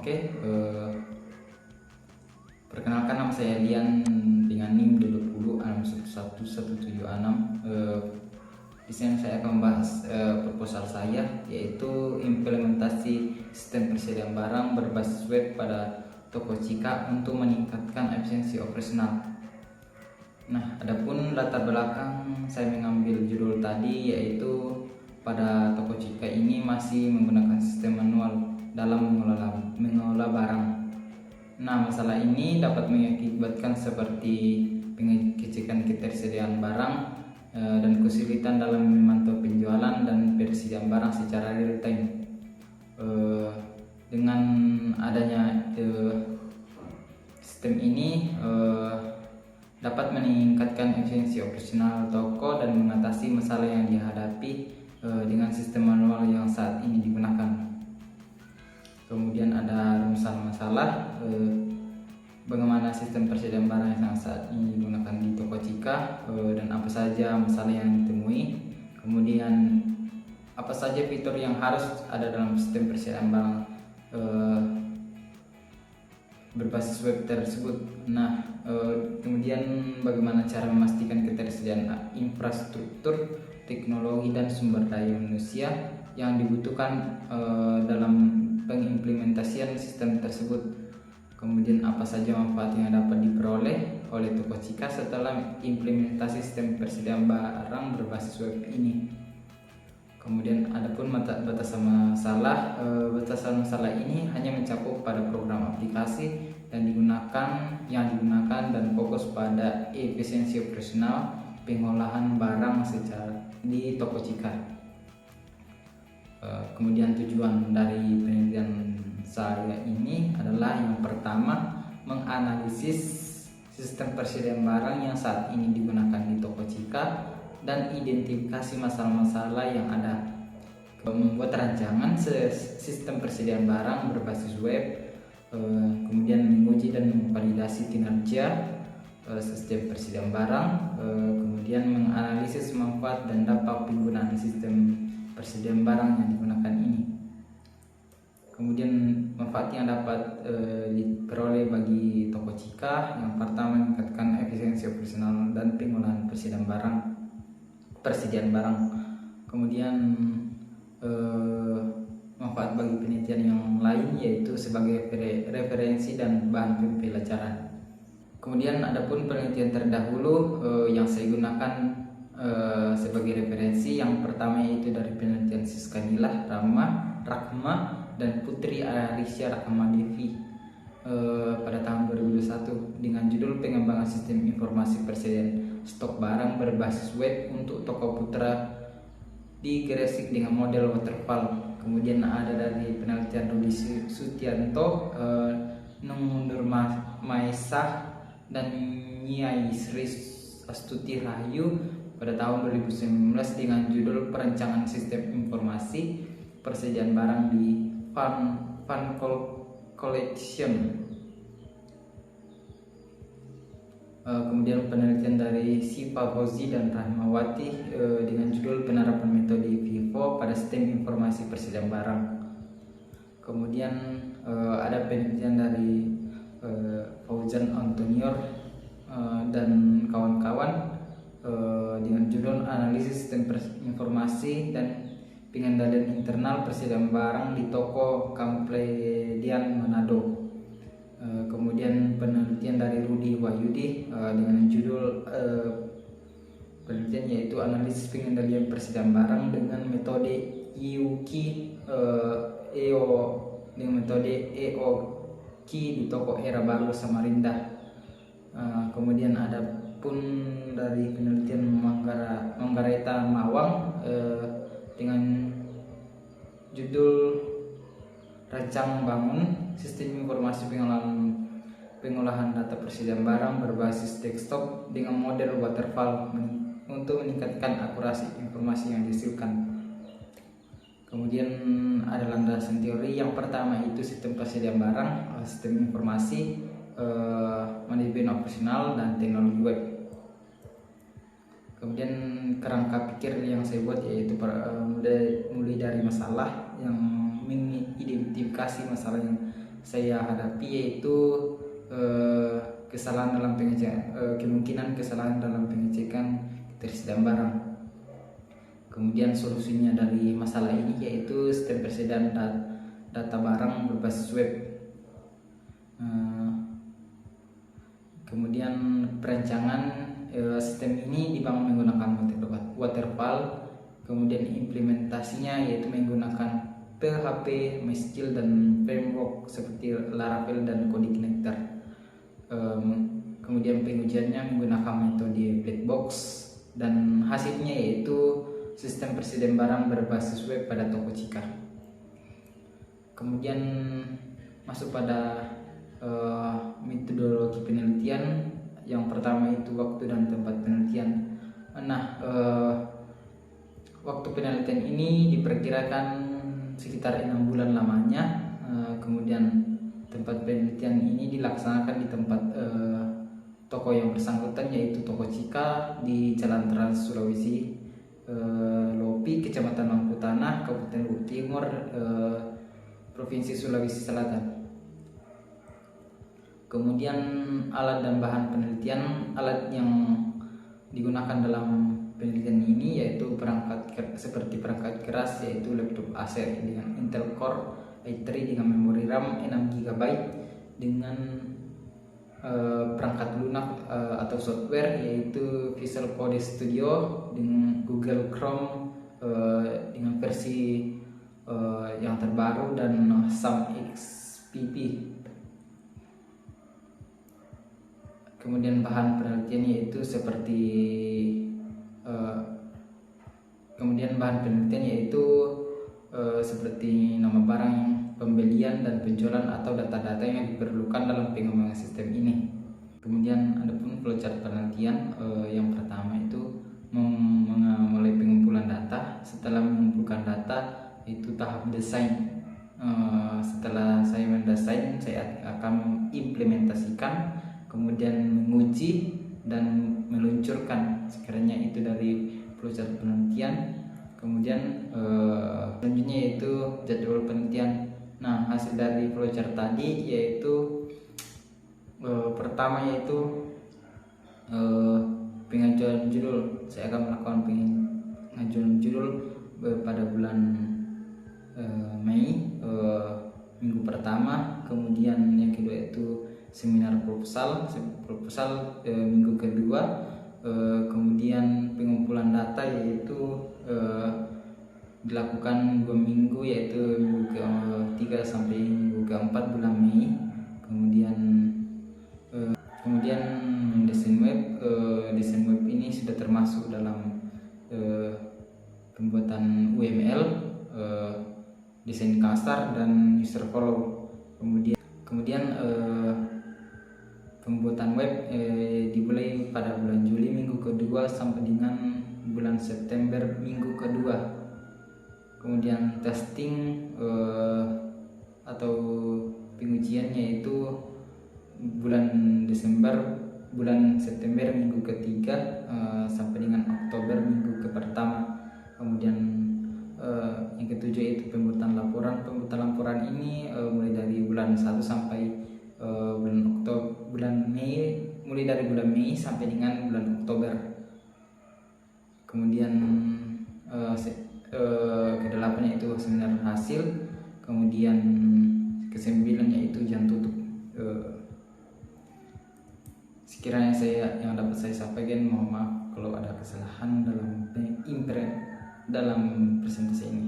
Oke, perkenalkan, nama saya Lian dengan NIM 20611176. Di sini saya akan membahas proposal saya, yaitu implementasi sistem persediaan barang berbasis web pada toko Cika untuk meningkatkan efisiensi operasional. Nah, adapun latar belakang saya mengambil judul tadi, yaitu pada toko Cika ini masih menggunakan sistem manual dalam mengelola barang. Nah, masalah ini dapat mengakibatkan seperti pengecekan ketersediaan barang dan kesulitan dalam memantau penjualan dan persediaan barang secara real time. Dengan adanya sistem ini dapat meningkatkan efisiensi operasional toko dan mengatasi masalah yang dihadapi dengan sistem manual yang saat ini digunakan. Kemudian ada rumusan masalah, bagaimana sistem persediaan barang yang saat ini digunakan di toko Cika, dan apa saja masalah yang ditemui. Kemudian apa saja fitur yang harus ada dalam sistem persediaan barang berbasis web tersebut. Nah, kemudian bagaimana cara memastikan ketersediaan infrastruktur, teknologi dan sumber daya manusia yang dibutuhkan dalam pengimplementasian sistem tersebut. Kemudian apa saja manfaat yang dapat diperoleh oleh toko Cika setelah implementasi sistem persediaan barang berbasis web ini. Kemudian adapun batasan masalah. Batasan masalah ini hanya mencakup pada program aplikasi yang digunakan dan fokus pada efisiensi operasional pengolahan barang secara di toko Cika. Kemudian tujuan dari penelitian saya ini adalah yang pertama, menganalisis sistem persediaan barang yang saat ini digunakan di toko Cika dan identifikasi masalah-masalah yang ada. Membuat rancangan sistem persediaan barang berbasis web, kemudian menguji dan memvalidasi kinerja sistem persediaan barang, kemudian menganalisis manfaat dan dampak penggunaan sistem persediaan barang yang digunakan ini. Kemudian manfaat yang dapat diperoleh bagi toko Cika, yang pertama meningkatkan efisiensi operasional dan pengolahan persediaan barang. Kemudian manfaat bagi penelitian yang lain, yaitu sebagai referensi dan bahan pembelajaran. Kemudian adapun penelitian terdahulu yang saya gunakan sebagai referensi, yang pertama yaitu dari penelitian Siska Nila Rahma dan Putri Arisya Rahmadevi pada tahun 2021 dengan judul pengembangan sistem informasi persediaan stok barang berbasis web untuk toko putra di Gresik dengan model waterfall. Kemudian ada dari penelitian Rudi Sutianto, Nungundur Maesah dan Nyai Sri Astuti Rahayu pada tahun 2019 dengan judul perencanaan sistem informasi persediaan barang di Fund Collection. Kemudian penelitian dari Siva Fauzi dan Rahmawati dengan judul penerapan metode FIFO pada sistem informasi persediaan barang. Kemudian ada penelitian dari Fauzan Antonior dan kawan-kawan dengan judul analisis sistem informasi dan pengendalian internal persediaan barang di toko Kampledian Manado. Kemudian penelitian dari Rudi Wahyudi dengan judul penelitian yaitu analisis pengendalian persediaan barang dengan metode EOKI di toko Era Baru Samarinda. Kemudian ada pun dari penelitian Manggareta Mawang dengan judul Rancang Bangun Sistem Informasi Pengolahan Data Persediaan Barang berbasis desktop dengan model waterfall untuk meningkatkan akurasi informasi yang dihasilkan. Kemudian ada landasan teori, yang pertama itu sistem persediaan barang, sistem informasi, manajemen operasional dan teknologi web. Kemudian kerangka pikir yang saya buat yaitu mulai dari masalah, yang mengidentifikasi masalah yang saya hadapi yaitu kesalahan dalam pengecekan, kemungkinan kesalahan dalam pengecekan ketersediaan barang. Kemudian solusinya dari masalah ini yaitu sistem persediaan data barang berbasis web. Kemudian perancangan sistem ini dibangun menggunakan waterfall. Kemudian implementasinya yaitu menggunakan PHP, MySQL dan framework seperti Laravel dan CodeConnector. Kemudian pengujiannya menggunakan metode black box dan hasilnya yaitu sistem persediaan barang berbasis web pada toko Cika. Kemudian masuk pada metodologi penelitian. Yang pertama itu waktu dan tempat penelitian. Nah, waktu penelitian ini diperkirakan sekitar 6 bulan lamanya. Kemudian tempat penelitian ini dilaksanakan di tempat toko yang bersangkutan yaitu toko Cika di Jalan Trans Sulawesi Lopi, Kecamatan Mangku Tanah, Kabupaten Lombok Timur, Provinsi Sulawesi Selatan. Kemudian alat dan bahan penelitian. Alat yang digunakan dalam penelitian ini yaitu seperti perangkat keras yaitu laptop Acer dengan Intel Core i3 dengan memori RAM 6 GB dengan perangkat lunak atau software yaitu Visual Code Studio dengan Google Chrome dengan versi yang terbaru dan SAM XPP. Kemudian bahan penelitian yaitu seperti nama barang, pembelian dan penjualan atau data-data yang diperlukan dalam pengembangan sistem ini. Kemudian ada pun flowchart penelitian. Yang pertama itu mulai pengumpulan data. Setelah mengumpulkan data itu tahap desain. Setelah saya mendesain, saya akan mengimplementasikan, kemudian menguji dan meluncurkan. Sekiranya itu dari flowchart penelitian. Kemudian selanjutnya yaitu jadwal penelitian. Nah, hasil dari flowchart tadi yaitu pertama yaitu pengajuan judul. Saya akan melakukan pengajuan judul pada bulan Mei, minggu pertama. Kemudian yang kedua itu seminar proposal minggu kedua. Kemudian pengumpulan data yaitu dilakukan 2 minggu yaitu minggu ke-3 sampai minggu ke-4 bulan Mei. Kemudian desain web. Desain web ini sudah termasuk dalam pembuatan UML, desain kasar dan user follow. Kemudian pembuatan web dimulai pada bulan Juli minggu kedua sampai dengan bulan September minggu kedua. Kemudian testing atau pengujiannya itu bulan September minggu ketiga sampai dengan Oktober minggu ke-pertama. Kemudian yang ketujuh itu pembuatan laporan. Pembuatan laporan ini mulai dari bulan 1 sampai mulai dari bulan Mei sampai dengan bulan Oktober. Kemudian ke-8 itu seminar hasil. Kemudian ke-9 yaitu jam tutup. Sekiranya yang dapat saya sampaikan, mohon maaf kalau ada kesalahan dalam presentasi ini.